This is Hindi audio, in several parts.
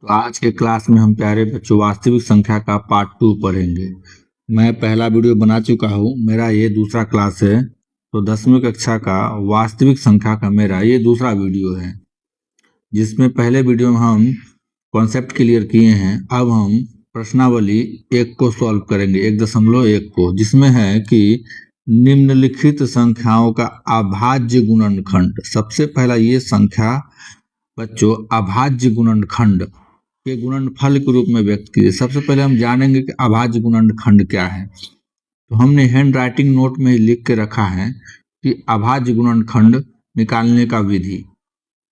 तो आज के क्लास में हम प्यारे बच्चों वास्तविक संख्या का पार्ट 2 पढ़ेंगे। मैं पहला वीडियो बना चुका हूँ, मेरा ये दूसरा क्लास है। तो 10वीं कक्षा का वास्तविक संख्या का मेरा ये दूसरा वीडियो है, जिसमें पहले वीडियो में हम कॉन्सेप्ट क्लियर किए हैं। अब हम प्रश्नावली 1 को सॉल्व करेंगे, 1.1 को, जिसमें है कि निम्नलिखित संख्याओं का अभाज्य गुणनखंड। सबसे पहला ये संख्या बच्चों अभाज्य गुणनखंड के गुणनफल के रूप में व्यक्त कीजिए। सबसे पहले हम जानेंगे कि अभाज्य गुणनखंड क्या है। तो हमने हैंड राइटिंग नोट में लिख के रखा है कि अभाज्य गुणनखंड निकालने का विधि।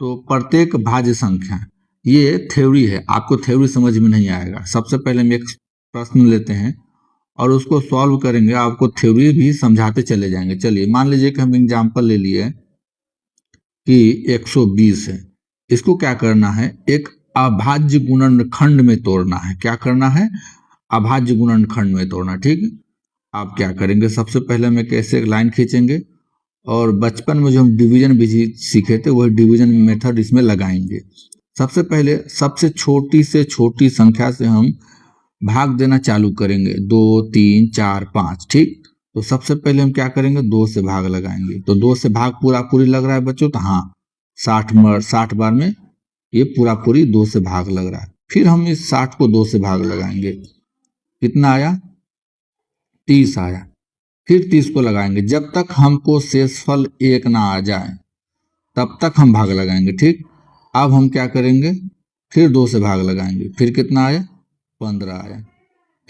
तो प्रत्येक भाज्य संख्या, ये थ्योरी है, आपको थ्योरी समझ में नहीं आएगा। सबसे पहले हम एक प्रश्न लेते हैं और उसको सॉल्व करेंगे, आपको थ्योरी भी समझाते चले जाएंगे। चलिए मान लीजिए कि हम एग्जाम्पल ले लिए कि 120 है। इसको क्या करना है, एक अभाज्य गुणनखंड में तोड़ना है। क्या करना है, अभाज्य गुणनखंड में तोड़ना। ठीक, आप क्या करेंगे, सबसे पहले हम एक ऐसे लाइन खींचेंगे और बचपन में जो हम डिवीजन विधि सीखे थे वही डिवीजन मेथड इसमें लगाएंगे। सबसे पहले सबसे छोटी से छोटी संख्या से हम भाग देना चालू करेंगे, 2 3 4 5। ठीक, तो सबसे पहले हम क्या करेंगे, 2 से भाग लगाएंगे। तो 2 से भाग पूरा पूरी लग रहा है बच्चों, तो हाँ 60 बार में ये पूरा पूरी 2 से भाग लग रहा है। फिर हम इस 60 को 2 से भाग लगाएंगे, कितना आया, 30 आया। फिर 30 को लगाएंगे, जब तक हमको शेषफल 1 ना आ जाए तब तक हम भाग लगाएंगे। ठीक, अब हम क्या करेंगे, फिर 2 से भाग लगाएंगे, फिर कितना आया, 15 आया।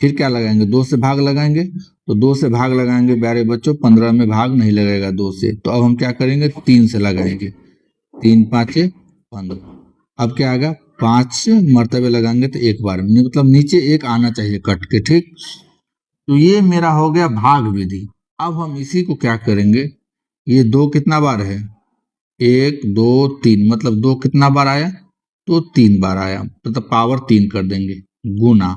फिर क्या लगाएंगे, 2 से भाग लगाएंगे। तो 2 से भाग लगाएंगे प्यारे बच्चों, 15 में भाग नहीं लगेगा 2 से। तो अब हम क्या करेंगे, 3 से लगाएंगे, 3 5 15। अब क्या आएगा, 5 मर्तबे लगाएंगे तो एक बार में, मतलब नीचे एक आना चाहिए कट के। ठीक, तो ये मेरा हो गया भाग विधि। अब हम इसी को क्या करेंगे, ये 2 कितना बार है, 1 2 3, मतलब 2 कितना बार आया, तो 3 बार आया, मतलब पावर 3 कर देंगे, गुना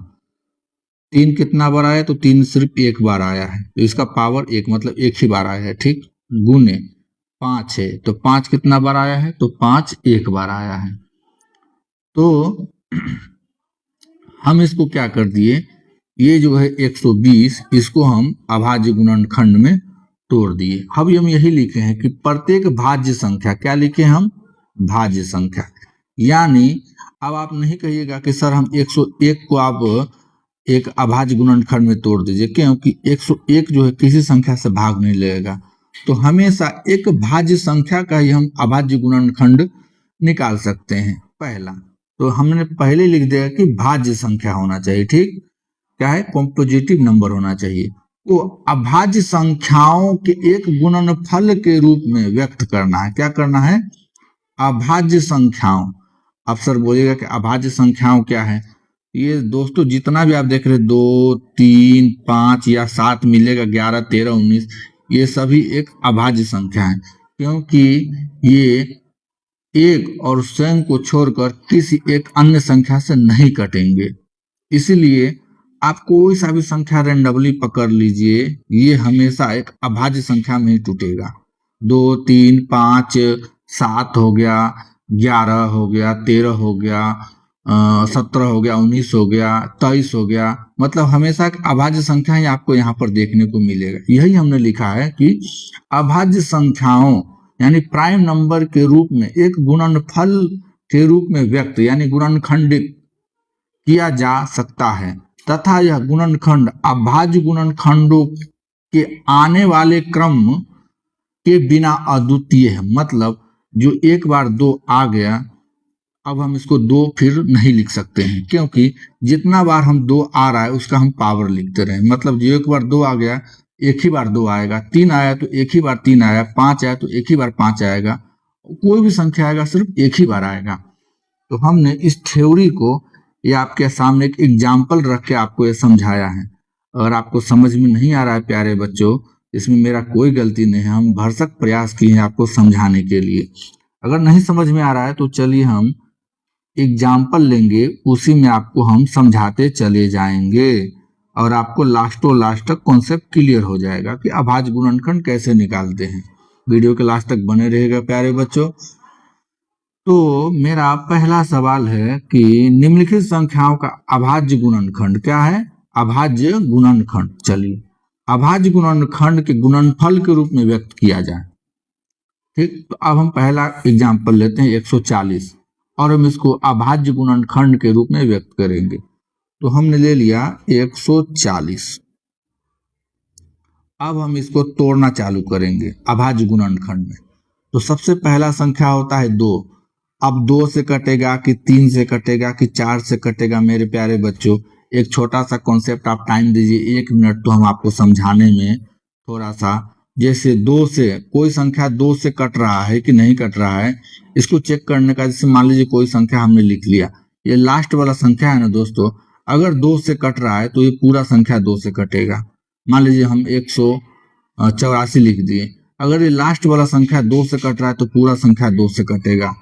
3 कितना बार आया, तो 3 सिर्फ एक बार आया है, तो इसका पावर 1, मतलब एक ही बार आया है। ठीक, गुने 5 है, तो 5 कितना बार आया है, तो 5 एक बार आया है। तो हम इसको क्या कर दिए, ये जो है 120, इसको हम अभाज्य गुणनखंड में तोड़ दिए। अब हम यही लिखे हैं कि प्रत्येक भाज्य संख्या, क्या लिखे हम, भाज्य संख्या। यानी अब आप नहीं कहिएगा कि सर हम 101 को आप एक अभाज्य गुणनखंड में तोड़ दीजिए, क्योंकि 101 जो है किसी संख्या से भाग नहीं लगेगा। तो हमेशा एक भाज्य संख्या का ही हम अभाज्य गुणनखंड निकाल सकते हैं। पहला तो हमने पहले लिख दिया कि भाज्य संख्या होना चाहिए। ठीक, क्या है, कॉम्पोजिटिव नंबर होना चाहिए। तो अभाज्य संख्याओं के एक गुणनफल के रूप में व्यक्त करना है। क्या करना है, अभाज्य संख्याओं। अब सर बोलिएगा कि अभाज्य संख्याओं क्या है। ये दोस्तों जितना भी आप देख रहे 2 3 5 या 7 मिलेगा, 11 13 19, ये सभी एक अभाज्य संख्या है, क्योंकि ये एक और स्वयं को छोड़कर किसी एक अन्य संख्या से नहीं कटेंगे। इसलिए आप कोई सा भी संख्या रेंडमली पकड़ लीजिए, ये हमेशा एक अभाज्य संख्या में ही टूटेगा। 2 3 5 7 हो गया, 11 हो गया, 13 हो गया, 17 हो गया, 19 हो गया, 23 हो गया, मतलब हमेशा एक अभाज्य संख्या ही आपको यहाँ पर देखने को मिलेगा। यही हमने लिखा है कि अभाज्य संख्याओं यानी प्राइम नंबर के रूप में एक गुणनफल के रूप में व्यक्त यानी गुणनखंडित किया जा सकता है, तथा यह गुणनखंड अभाज्य गुणनखंडों के आने वाले क्रम के बिना अद्वितीय है। मतलब जो एक बार 2 आ गया, अब हम इसको 2 फिर नहीं लिख सकते हैं, क्योंकि जितना बार हम 2 आ रहा है उसका हम पावर लिखते रहे। मतलब जो एक बार 2 आ गया, एक ही बार 2 आएगा, 3 आया तो एक ही बार 3 आया, 5 आया तो एक ही बार 5 आएगा, कोई भी संख्या आएगा सिर्फ एक ही बार आएगा। तो हमने इस थ्योरी को ये आपके सामने एक एग्जाम्पल रख के आपको ये समझाया है। अगर आपको समझ में नहीं आ रहा है प्यारे बच्चों, इसमें मेरा कोई गलती नहीं है, हम भरसक प्रयास किए हैं आपको समझाने के लिए। अगर नहीं समझ में आ रहा है तो चलिए हम एग्जाम्पल लेंगे, उसी में आपको हम समझाते चले जाएंगे और आपको लास्टों लास्ट तक कॉन्सेप्ट क्लियर हो जाएगा कि अभाज्य गुणनखंड कैसे निकालते हैं। वीडियो के लास्ट तक बने रहेगा प्यारे बच्चों। तो मेरा पहला सवाल है कि निम्नलिखित संख्याओं का अभाज्य गुणनखंड क्या है? अभाज्य गुणनखंड। चलिए, अभाज्य गुणनखंड के गुणनफल के रूप में व्यक्त किया जाए। ठीक, तो अब हम पहला एग्जाम्पल लेते हैं 140 और हम इसको अभाज्य गुणनखंड के रूप में व्यक्त करेंगे। तो हमने ले लिया 140। अब हम इसको तोड़ना चालू करेंगे अभाज्य गुणनखंड में। तो सबसे पहला संख्या होता है 2। अब 2 से कटेगा कि 3 से कटेगा कि 4 से कटेगा? मेरे प्यारे बच्चों, एक छोटा सा कॉन्सेप्ट आप टाइम दीजिए 1 मिनट, तो हम आपको समझाने में थोड़ा सा, जैसे 2 से कोई संख्या 2 से कट रहा है कि नहीं कट रहा है, इसको चेक करने का। जैसे मान लीजिए कोई संख्या हमने लिख लिया, ये लास्ट वाला संख्या है ना दोस्तों, अगर 2 से कट रहा है तो ये पूरा संख्या 2 से कटेगा। मान लीजिए हम 184 लिख दिए, अगर ये लास्ट वाला संख्या 2 से कट रहा है तो पूरा संख्या 2 से कटेगा।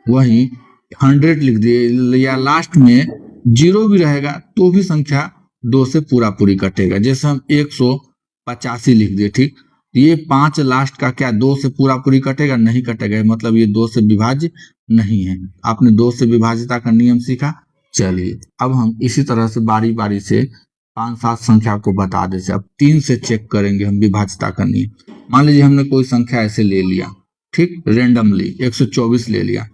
वहीं 100 लिख दिए या लास्ट में 0 भी रहेगा तो भी संख्या 2 से पूरा पूरी कटेगा। जैसे हम 185 लिख दिए, ठीक, ये 5 लास्ट का क्या 2 से पूरा पूरी कटेगा? नहीं कटेगा, मतलब ये 2 से विभाज्य नहीं है। आपने 2 से विभाज्यता का नियम सीखा। चलिए, अब हम इसी तरह से बारी बारी से 5-7 संख्या को बता देते। अब 3 से चेक करेंगे हम विभाज्यता का नियम। मान लीजिए हमने कोई संख्या ऐसे ले लिया, ठीक, रेंडमली 124 ले लिया,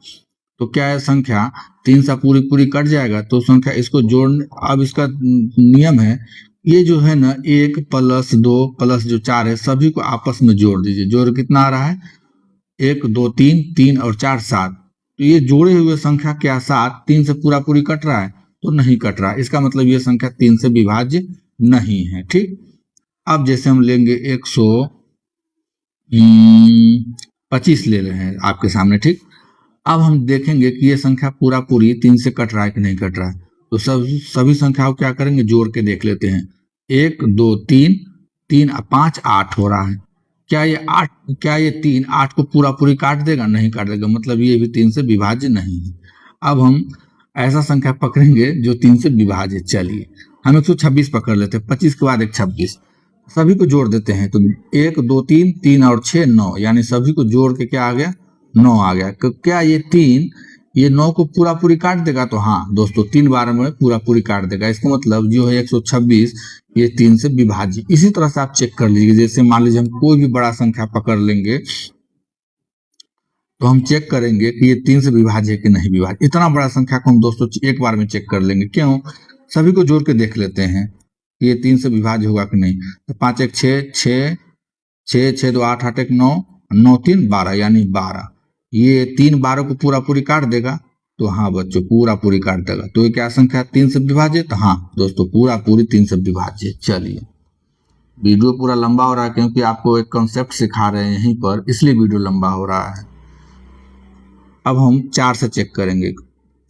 तो क्या है संख्या 3 से पूरी पूरी कट जाएगा तो संख्या इसको जोड़ने, अब इसका नियम है, ये जो है ना 1 + 2 + जो 4 है सभी को आपस में जोड़ दीजिए। जोड़ कितना आ रहा है? 1 2 3, 3 और 4 7। तो ये जोड़े हुए संख्या क्या 7 3 से पूरा पूरी कट रहा है? तो नहीं कट रहा है, इसका मतलब ये संख्या 3 से विभाज्य नहीं है। ठीक, अब जैसे हम लेंगे 125 ले रहे हैं आपके सामने, ठीक। अब हम देखेंगे कि ये संख्या पूरा पूरी 3 से कट रहा है कि नहीं कट रहा है। तो सभी संख्याओं क्या करेंगे, जोड़ के देख लेते हैं। 1 2 3, 3 5 8 हो रहा है। क्या ये 3 8 को पूरा पूरी काट देगा? नहीं काट देगा, मतलब ये भी 3 से विभाज्य नहीं है। अब हम ऐसा संख्या पकड़ेंगे जो 3 से विभाज्य। चलिए, हम 126 पकड़ लेते हैं, 25 के बाद एक 26, सभी को जोड़ देते हैं। तो 1 2 3, 3 और 6 9, यानी सभी को जोड़ के क्या आ गया? 9 आ गया। क्या ये 3 ये 9 को पूरा पूरी काट देगा? तो हाँ दोस्तों, 3 बार में पूरा पूरी काट देगा। इसका मतलब जो है 126 ये 3 से विभाज्य। इसी तरह से आप चेक कर लीजिए। जैसे मान लीजिए हम कोई भी बड़ा संख्या पकड़ लेंगे तो हम चेक करेंगे कि ये 3 से विभाज्य है कि नहीं विभाज्य। इतना बड़ा संख्या को हम दोस्तों एक बार में चेक कर लेंगे। क्यों? सभी को जोड़ के देख लेते हैं कि ये 3 से विभाज्य होगा कि नहीं। तो 5 1 6 6 6 6 2 8 8 1 9 9 3 12, यानी 12। ये 3 12 को पूरा पूरी काट देगा? तो हाँ बच्चों, पूरा पूरी काट देगा। तो ये क्या संख्या 3 से विभाज्य? तो हाँ दोस्तों, पूरा पूरी 3 से विभाज्य। चलिए, वीडियो पूरा लंबा हो रहा है क्योंकि आपको एक कॉन्सेप्ट सिखा रहे हैं यहीं पर, इसलिए वीडियो लंबा हो रहा है। अब हम 4 से चेक करेंगे।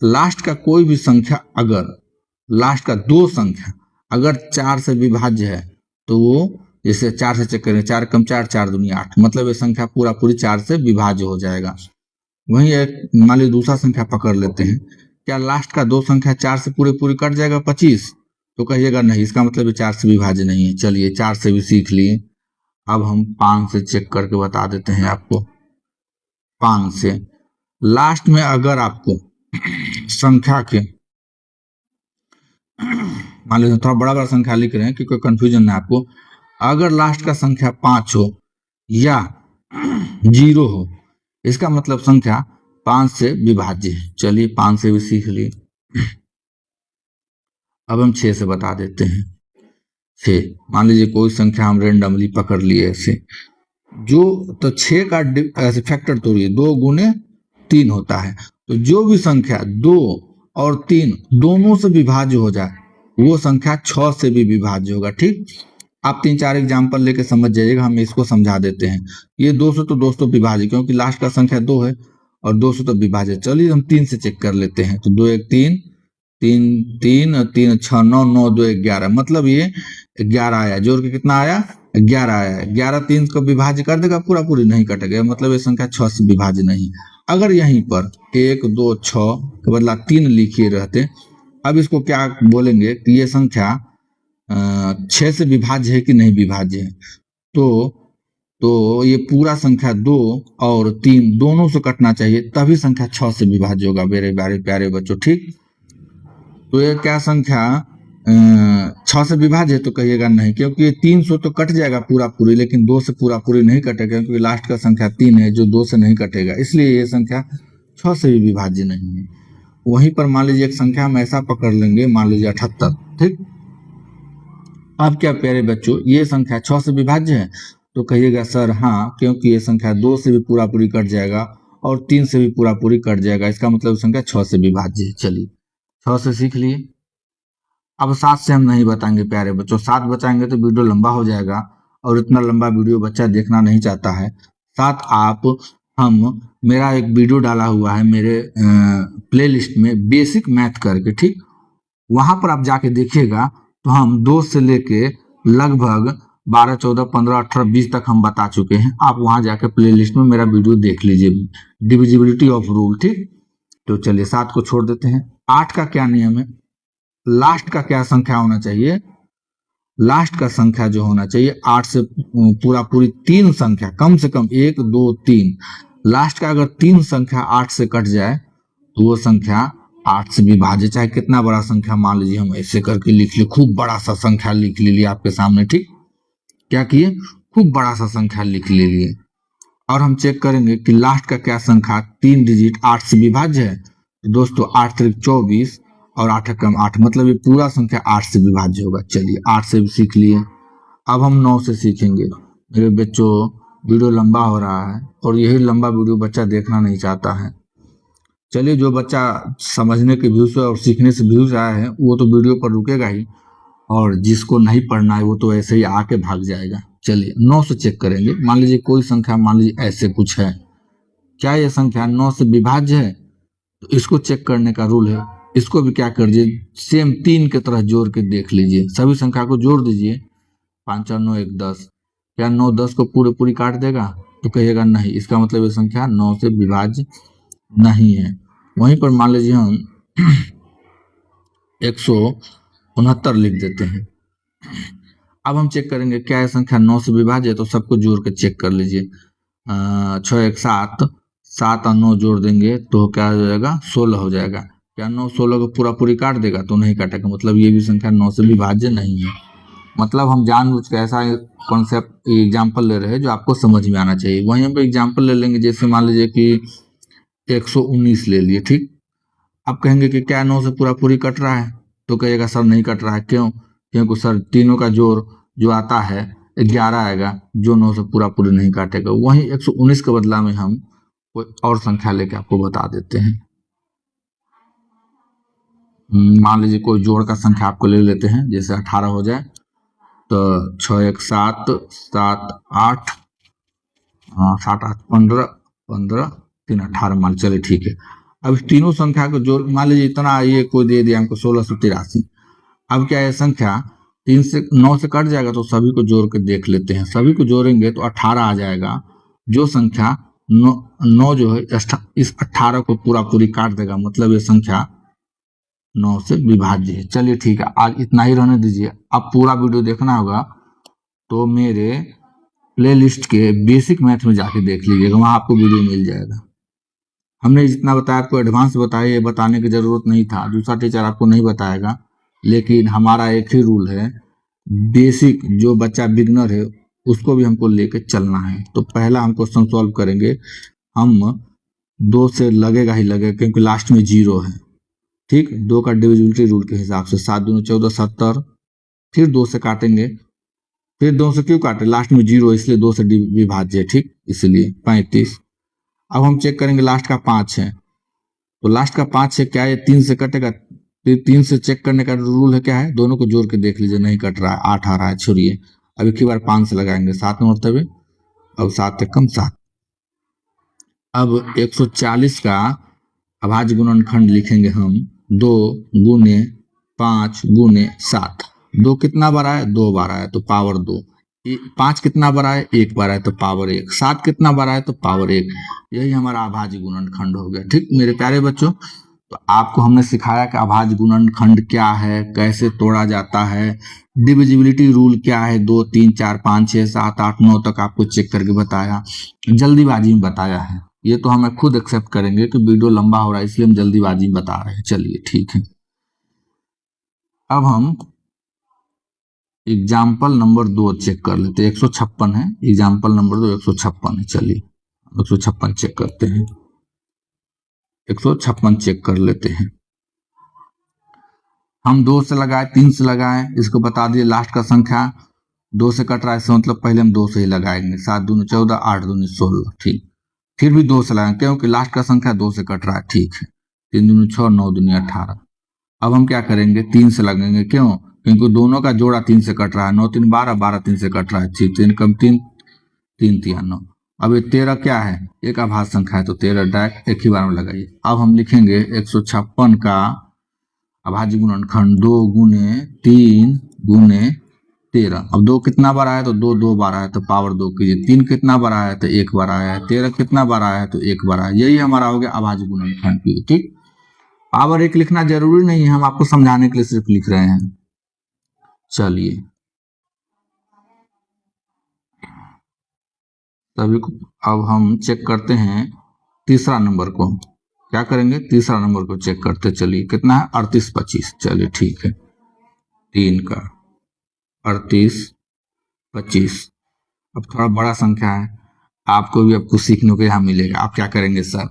लास्ट का कोई भी संख्या, अगर लास्ट का 2 संख्या अगर 4 से विभाज्य है तो वो, जैसे 4 से चेक करें, 4 कम 4 4 दूनी 8, मतलब ये संख्या पूरा पूरी 4 से विभाज्य हो जाएगा। वहीं एक मान लीजिए दूसरा संख्या पकड़ लेते हैं। क्या लास्ट का 2 संख्या 4 से पूरी पूरी कट जाएगा 25? तो कहिएगा नहीं, इसका मतलब ये 4 से विभाज्य नहीं है। चलिए, 4 से भी सीख लिए। अब हम 5 से चेक करके बता देते हैं आपको। 5 से लास्ट में अगर आपको संख्या के, मान लीजिए थोड़ा बड़ा बड़ा संख्या लिख रहे हैं क्योंकि कंफ्यूजन है आपको, अगर लास्ट का संख्या 5 हो या 0 हो, इसका मतलब संख्या 5 से विभाज्य है। चलिए, 5 से भी सीख लिए। अब हम 6 से बता देते हैं। 6, मान लीजिए कोई संख्या हम रेंडमली पकड़ लिए ऐसे, जो तो 6 का ऐसे फैक्टर तोड़िए, 2 गुने 3 होता है। तो जो भी संख्या 2 और 3 दोनों से विभाज्य हो जाए वो संख्या 6 से भी विभाज्य होगा। ठीक, आप 3-4 एग्जाम्पल लेके समझ जाइएगा, हम इसको समझा देते हैं। ये 200 तो दोस्तों विभाज्य, क्योंकि लास्ट का संख्या 2 है और 200 तो विभाज्य। चलिए हम 3 से चेक कर लेते हैं। तो 2 1 3 3 3 3 6 9 9 2 1 11, मतलब ये 11 आया। जोड़ के कितना आया? 11 आया। 11 3 को विभाज्य कर देगा? पूरा पूरी नहीं कटेगा, मतलब ये संख्या 6 से विभाज्य नहीं। अगर यहीं पर 1 2 6 के बदला 3 लिखे रहते, अब इसको क्या बोलेंगे कि ये संख्या 6 से विभाज्य है कि नहीं विभाज्य है। तो तो ये पूरा संख्या 2 और 3 दोनों से कटना चाहिए, तभी संख्या 6 से विभाज्य होगा मेरे प्यारे प्यारे बच्चों। ठीक, तो ये क्या संख्या 6 से विभाज्य है? तो कहिएगा नहीं, क्योंकि ये 300 तो कट जाएगा पूरा पूरी, लेकिन 2 से पूरा पूरी नहीं कटेगा, क्योंकि लास्ट का संख्या 3 है जो 2 से नहीं कटेगा, इसलिए ये संख्या 6 से भी विभाज्य नहीं है। वहीं पर मान लीजिए एक संख्या हम ऐसा पकड़ लेंगे, मान लीजिए 78। ठीक, अब क्या प्यारे बच्चों, ये संख्या 6 से विभाज्य है? तो कहिएगा सर हाँ, क्योंकि ये संख्या 2 से भी पूरा पूरी कट जाएगा और 3 से भी पूरा पूरी कट जाएगा, इसका मतलब संख्या 6 से विभाज्य है। चलिए 6 से सीख लिए। अब 7 से हम नहीं बताएंगे प्यारे बच्चों, 7 बताएंगे तो वीडियो लंबा हो जाएगा और इतना लंबा वीडियो बच्चा देखना नहीं चाहता है। 7 हम मेरा एक वीडियो डाला हुआ है मेरे प्लेलिस्ट में, बेसिक मैथ करके। ठीक, वहां पर आप जाके देखिएगा तो हम 2 से लेके लगभग 12, 14, 15, 18, 20 तक हम बता चुके हैं। आप वहां जाके प्लेलिस्ट में मेरा वीडियो देख लीजिए, डिविजिबिलिटी ऑफ रूल। ठीक, तो चलिए 7 को छोड़ देते हैं। 8 का क्या नियम है? लास्ट का क्या संख्या होना चाहिए? लास्ट का संख्या जो होना चाहिए 8 से पूरा पूरी 3 संख्या, कम से कम 1, 2, 3, लास्ट का अगर 3 संख्या 8 से कट जाए तो वो संख्या 8 से विभाज्य, चाहे कितना बड़ा संख्या, मान लीजिए हम ऐसे करके लिख लिए, खूब बड़ा सा संख्या लिख लीजिए आपके सामने। ठीक, क्या किए? खूब बड़ा सा संख्या लिख लीजिए और हम चेक करेंगे कि लास्ट का क्या संख्या 3 डिजिट 8 से विभाज्य है। तो दोस्तों 8 3 24 और 8 कम 8, मतलब ये पूरा संख्या 8 से विभाज्य होगा। चलिए 8 से भी सीख लिए। अब हम 9 से सीखेंगे। मेरे बच्चों वीडियो लंबा हो रहा है और यही लंबा वीडियो बच्चा देखना नहीं चाहता है। चलिए जो बच्चा समझने के व्यू से और सीखने से व्यूज आया है वो तो वीडियो पर रुकेगा ही, और जिसको नहीं पढ़ना है वो तो ऐसे ही आके भाग जाएगा। चलिए 9 से चेक करेंगे। मान लीजिए कोई संख्या, मान लीजिए ऐसे कुछ है, क्या ये संख्या 9 से विभाज्य है? तो इसको चेक करने का रूल है, इसको भी क्या कर दीजिए, सेम 3 की तरह जोड़ के देख लीजिए, सभी संख्या को जोड़ दीजिए। 5 और 9 1 10, क्या 9 10 को पूरे पूरी काट देगा? तो कहिएगा नहीं, इसका मतलब ये संख्या 9 से विभाज्य नहीं है। वहीं पर मान लीजिए हम 169 लिख देते हैं। अब हम चेक करेंगे क्या यह संख्या 9 से विभाज्य है, तो सबको जोड़ के चेक कर लीजिए। 6 1 7, 7 और 9 जोड़ देंगे तो क्या हो जाएगा? 16 हो जाएगा। क्या 9 16 को पूरा पूरी काट देगा? तो नहीं काटेगा, मतलब ये भी संख्या 9 से विभाज्य नहीं है। मतलब हम जानबूझ के ऐसा कॉन्सेप्ट एग्जाम्पल ले रहे हैं जो आपको समझ में आना चाहिए। वहीं हम एग्जाम्पल ले लेंगे, जैसे मान लीजिए कि 119 ले लिए। ठीक, अब कहेंगे कि क्या 9 से पूरा पूरी कट रहा है? तो कहिएगा सर नहीं कट रहा है। क्यों? क्योंकि सर तीनों का जोड़ जो आता है 11 आएगा, जो 9 से पूरा पूरी नहीं काटेगा। वहीं 119 के बदला में हम कोई और संख्या लेके आपको बता देते हैं। मान लीजिए कोई जोड़ का संख्या आपको ले लेते हैं, जैसे 18 हो जाए तो 6 1 7 7 8, 7 8 15 15 3 18 मान, चले ठीक है। अब इस तीनों संख्या को जोड़, मान लीजिए इतना ये कोई दे दिया हमको 1683। अब क्या है, संख्या 3 से 9 से कट जाएगा, तो सभी को जोड़ के देख लेते हैं। सभी को जोड़ेंगे तो 18 आ जाएगा, जो संख्या 9 जो है इस 18 को पूरा पूरी काट देगा, मतलब ये संख्या 9 से विभाज्य है। चलिए ठीक है, आज इतना ही रहने दीजिए। अब पूरा वीडियो देखना होगा तो मेरे प्लेलिस्ट के बेसिक मैथ में जाके देख लीजिएगा, वहां आपको वीडियो मिल जाएगा। हमने जितना बताया आपको एडवांस बताया, ये बताने की जरूरत नहीं था, दूसरा टीचर आपको नहीं बताएगा। लेकिन हमारा एक ही रूल है, बेसिक जो बच्चा बिगनर है उसको भी हमको लेके चलना है। तो पहला हम क्वेश्चन सॉल्व करेंगे, हम 2 से लगेगा ही लगेगा, क्योंकि लास्ट में 0 है। ठीक, 2 का डिविजिबिलिटी रूल के हिसाब से 7 दूनी 14 70, फिर 2 से काटेंगे, फिर 2 से क्यों काटे, लास्ट में 0 इसलिए 2 से विभाज्य है। ठीक, इसलिए 35। अब हम चेक करेंगे लास्ट का 5 है, तो लास्ट का 5 है, क्या ये 3 से कटेगा? फिर 3 से चेक करने का रूल है, क्या है, दोनों को जोड़ के देख लीजिए, नहीं कट रहा है, 8 आ रहा है, छोड़िए। अब एक ही बार 5 से लगाएंगे, 7 में मरतबे, अब 7 से कम 7। अब 140 का अभाज्य गुणनखंड लिखेंगे हम, 2 गुने 5 गुने 7। 2 कितना बार आया? 2 बार आया तो पावर 2। 5 कितना बार आया? 1 बार आया तो पावर 1। 7 कितना बार आया? तो पावर 1। यही हमारा अभाज्य गुणनखंड हो गया। ठीक मेरे प्यारे बच्चों, तो आपको हमने सिखाया कि अभाज्य गुणनखंड क्या है, कैसे तोड़ा जाता है, डिविजिबिलिटी रूल क्या है, 2 3 4 5 6 7 8 9 तक आपको चेक करके बताया, जल्दीबाजी में बताया है। ये तो हमें खुद एक्सेप्ट करेंगे कि वीडियो लंबा हो रहा है इसलिए हम जल्दीबाजी में बता रहे हैं। चलिए ठीक है, अब हम एग्जाम्पल नंबर 2 चेक कर लेते हैं। 156 है एग्जाम्पल नंबर 2, 156 है। चलिए 156 चेक करते हैं, 156 चेक कर लेते हैं। हम 2 से लगाए, 3 से लगाए, इसको बता दिए लास्ट का संख्या 2 से कट रहा है, इसका मतलब पहले हम 2 से ही लगाएंगे। 7 दूनी 14, 8 दूनी 16, ठीक। फिर भी 2 से लगाएंगे क्योंकि लास्ट का संख्या 2 से कट रहा है, ठीक है। 3 दूनी 6, 9 दूनी 18। अब हम क्या करेंगे, 3 से लगेंगे, क्यों? क्योंकि दोनों का जोड़ा 3 से कट रहा है। 9 3 12, 12 3 से कट रहा है, 3 कम 3, 3 3 9। अब ये 13 क्या है, एक अभाज्य संख्या है, तो 13 डायरेक्ट एक ही बार में लगाइए। अब हम लिखेंगे 156 का अभाज्य गुणनखंड 2 गुने 3 गुने 13। अब 2 कितना बार आया, तो 2 2 बार आया, तो पावर 2 कीजिए। 3 कितना बार आया, तो 1 बार आया है। 13 कितना बार आया है, तो 1 बार आया। यही हमारा हो गया अभाज्य गुणनखंड, ठीक। पावर 1 लिखना जरूरी नहीं है, हम आपको समझाने के लिए सिर्फ लिख रहे हैं। चलिए तभी अब हम चेक करते हैं तीसरा नंबर को। क्या करेंगे, तीसरा नंबर को चेक करते। चलिए कितना है, 38 25। चलिए ठीक है, 3 का 38 25। अब थोड़ा बड़ा संख्या है, आपको भी अब कुछ सीखने को यहाँ मिलेगा। आप क्या करेंगे सर,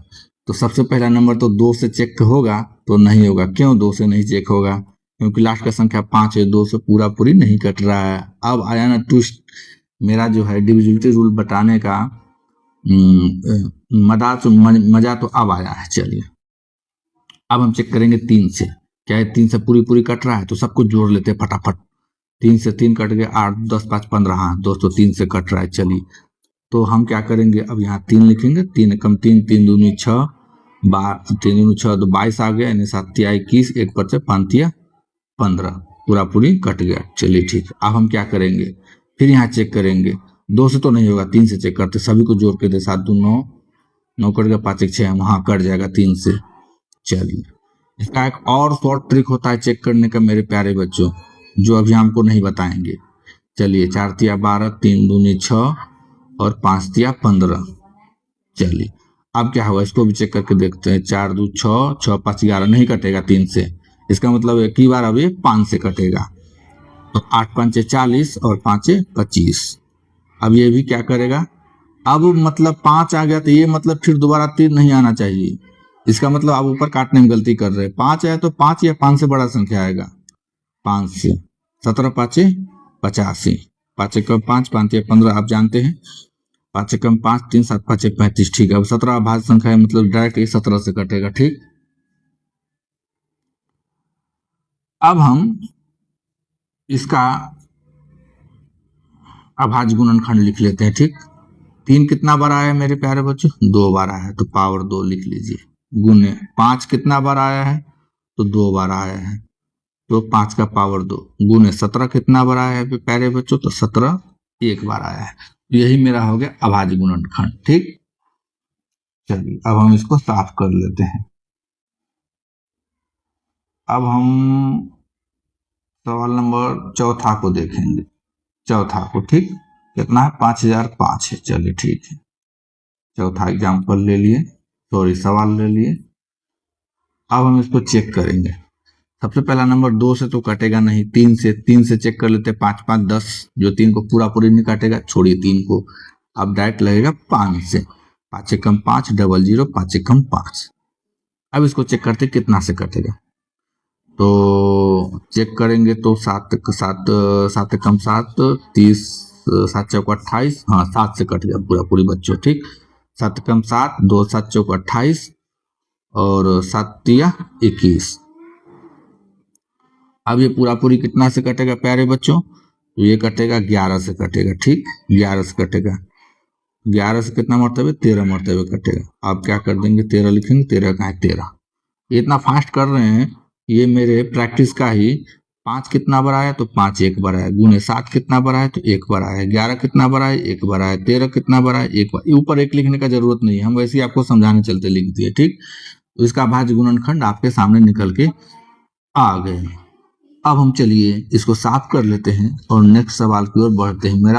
तो सबसे पहला नंबर तो 2 से चेक होगा, तो नहीं होगा। क्यों 2 से नहीं चेक होगा, क्योंकि लास्ट का संख्या 5 है, 2 से पूरा पूरी नहीं कट रहा है। अब आया ना ट्विस्ट, मेरा जो है डिविजिबिलिटी रूल बताने का मजा तो अब आया है। चलिए अब हम चेक करेंगे 3 से। क्या है, 3 से पूरी पूरी कट रहा है, तो सब कुछ जोड़ लेते हैं फटाफट। 3 से 3 कट गए, 8 10 5 15, हाँ दोस्तों 3 से कट रहा है। चलिए तो हम क्या करेंगे, अब यहाँ 3 लिखेंगे। 3 कम 3, 3 दूनी 6, 3 दूनी 6 तो 22 आ गया, यानी 7 तिया 21, 1 5 5 तिया 15, पूरा पूरी कट गया। चलिए ठीक है, अब हम क्या करेंगे, फिर यहाँ चेक करेंगे। 2 से तो नहीं होगा, 3 से चेक करते, सभी को जोड़ के दे। 7 2 9, 9 कट गया, 5 1 6, वहां कट जाएगा 3 से। चलिए इसका एक और शॉर्ट ट्रिक होता है चेक करने का मेरे प्यारे बच्चों, जो अभी हमको नहीं बताएंगे। चलिए 4 तिया 12, 3 दूनी 6 और 5 तिया 15। चलिए अब क्या होगा, इसको भी चेक करके देखते हैं। 4 2 6, 6 5 11, नहीं कटेगा 3 से, इसका मतलब एक ही बार अब ये 5 से कटेगा। तो 8 5 40 और 5 25। अब ये भी क्या करेगा, अब मतलब 5 आ गया, तो ये मतलब फिर दोबारा 3 नहीं आना चाहिए। इसका मतलब आप ऊपर काटने में गलती कर रहे हैं। 5 आया तो 5 या 5 से बड़ा संख्या आएगा, 5 से। 17 5 85, 5 कम 5, 5 या 15, आप जानते हैं। 5 कम 5, 3 7 5 35, ठीक है। अब 17 अभाज्य संख्या है, मतलब डायरेक्ट ये 17 से कटेगा, ठीक। अब हम इसका अभाज्य गुणनखंड लिख लेते हैं, ठीक। 3 कितना बार आया है मेरे प्यारे बच्चों, 2 बार आया है, तो पावर 2 लिख लीजिए। गुने 5 कितना बार आया है, तो 2 बार आया है, तो 5 का पावर 2। गुने 17 कितना बार आया है प्यारे बच्चों, तो 17 एक बार आया है। यही मेरा हो गया अभाज्य गुणनखंड, ठीक। चलिए अब हम इसको साफ कर लेते हैं। अब हम सवाल नंबर चौथा को देखेंगे, चौथा को, ठीक। कितना है, 5005 है। चलिए ठीक है, चौथा एग्जाम्पल ले लिए, सॉरी सवाल ले लिए। अब हम इसको चेक करेंगे। सबसे पहला नंबर 2 से तो कटेगा नहीं, 3 से चेक कर लेते। 5 5 10, जो 3 को पूरा पूरी नहीं काटेगा, छोड़िए 3 को। अब डायरेक्ट लगेगा 5 से। 5 कम 5 00, 5 कम 5। अब इसको चेक करते कितना से कटेगा, तो चेक करेंगे तो 7 7 7 कम 7 30, 7 चौक 28, हाँ 7 से कट गया पूरा पूरी बच्चों, ठीक। 7 कम 7, 2 7 चौक 28 और 7 तिया 21। अब ये पूरा पूरी कितना से कटेगा प्यारे बच्चों, तो ये कटेगा 11 से कटेगा, ठीक। 11 से कटेगा, 11 से कितना मरतबे, 13 मरतबे कटेगा। आप क्या कर देंगे, 13 लिखेंगे। 13 का है 13। इतना फास्ट कर रहे हैं, ये मेरे प्रैक्टिस का ही। 5 कितना बार आया, तो 5 एक बार आया। गुने 7 कितना बार आया, तो 1 बार आया। 11 कितना बार आया, 1 बार आया। 13 कितना बार आया, 1 बार। ऊपर 1 लिखने का जरूरत नहीं है, हम वैसे ही आपको समझाने चलते लिख दिए, ठीक। तो इसका अभाज्य गुणनखंड आपके सामने निकल के आ गए। अब हम चलिए इसको साफ कर लेते हैं और नेक्स्ट सवाल की ओर बढ़ते हैं।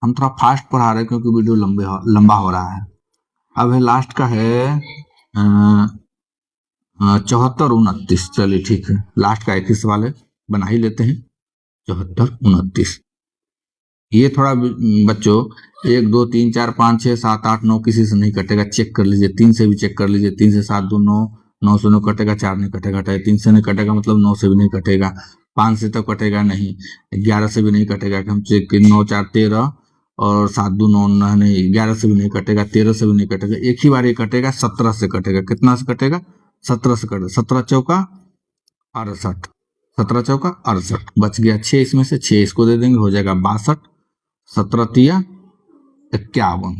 हम थोड़ा फास्ट पढ़ा रहे हैं क्योंकि वीडियो लंबा हो रहा है। अब है लास्ट का है 74-29। चलिए ठीक है, लास्ट का एक ही सवाल है, बना ही लेते हैं। 74-29 ये थोड़ा बच्चों 1 2 3 4 5 6 7 8 9 किसी से नहीं कटेगा, चेक कर लीजिए। 3 से भी चेक कर लीजिए। 3 से 7 2 9, 9 से 9 कटेगा, 4 नहीं कटेगा, 3 से नहीं कटेगा मतलब 9 से भी नहीं कटेगा, 5 से तो कटेगा नहीं, 11 से भी नहीं कटेगा। हम चेक 9 4 13 और 7 2 9 नहीं, 11 से भी नहीं कटेगा, 13 से भी नहीं कटेगा। एक ही बार ये कटेगा, 17 से कटेगा। कितना से कटेगा? 17 से कटेगा। 17 चौका 68, 17 चौका 68, बच गया 6। इसमें से 6 इसको दे देंगे, हो जाएगा 62। 17 तिया 51,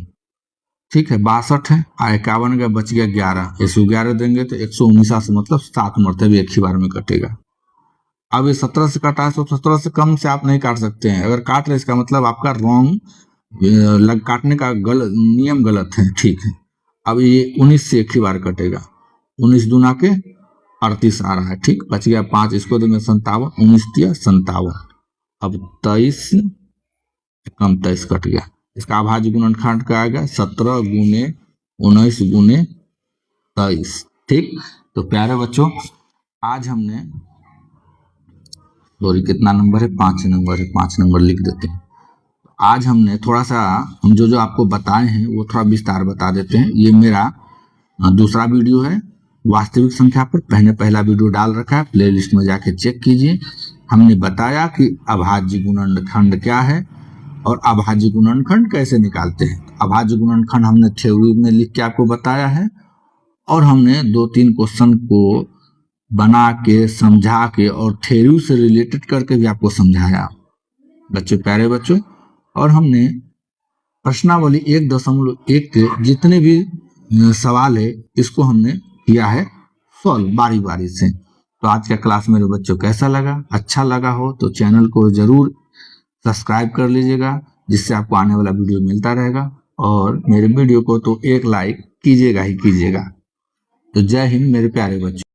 ठीक है 62 है। 51 का बच गया 11, 111 देंगे तो 119 से मतलब 7 मरतबे एक ही बार में कटेगा। अब ये 17 से काटा है तो 17 से कम से आप नहीं काट सकते हैं। अगर काट रहे इसका मतलब आपका रॉन्ग काटने का नियम गलत है, ठीक है। अब ये 19 से एक ही बार कटेगा, 19 दूना के 38 आ रहा है, ठीक। बच गया 5, इसको देंगे 57, 19 तिया 57। अब 23 कम 23 कट गया। इसका अभाज्य गुणनखंड क्या आएगा? 17 गुने 19 गुने 23, ठीक। तो प्यारे बच्चों आज हमने कितना नंबर है? 5 नंबर है, 5 नंबर लिख देते हैं। आज हमने थोड़ा सा हम जो आपको बताए हैं वो थोड़ा विस्तार बता देते हैं। ये मेरा दूसरा वीडियो है वास्तविक संख्या पर। पहला वीडियो डाल रखा है, प्लेलिस्ट में जाके चेक कीजिए। हमने बताया कि अभाज्य गुणनखंड क्या है और अभाज्य गुणनखंड कैसे निकालते हैं। अभाज्य गुणनखंड हमने थ्योरी में लिख के आपको बताया है और हमने 2-3 क्वेश्चन को बना के समझा के और थ्योरी से रिलेटेड करके भी आपको समझाया बच्चों, प्यारे बच्चों। और हमने प्रश्नावली 1.1 के जितने भी सवाल है इसको हमने किया है सॉल्व बारी बारी से। तो आज का क्लास मेरे बच्चों कैसा लगा? अच्छा लगा हो तो चैनल को जरूर सब्सक्राइब कर लीजिएगा, जिससे आपको आने वाला वीडियो मिलता रहेगा। और मेरे वीडियो को तो एक लाइक कीजिएगा ही कीजिएगा। तो जय हिंद मेरे प्यारे बच्चों।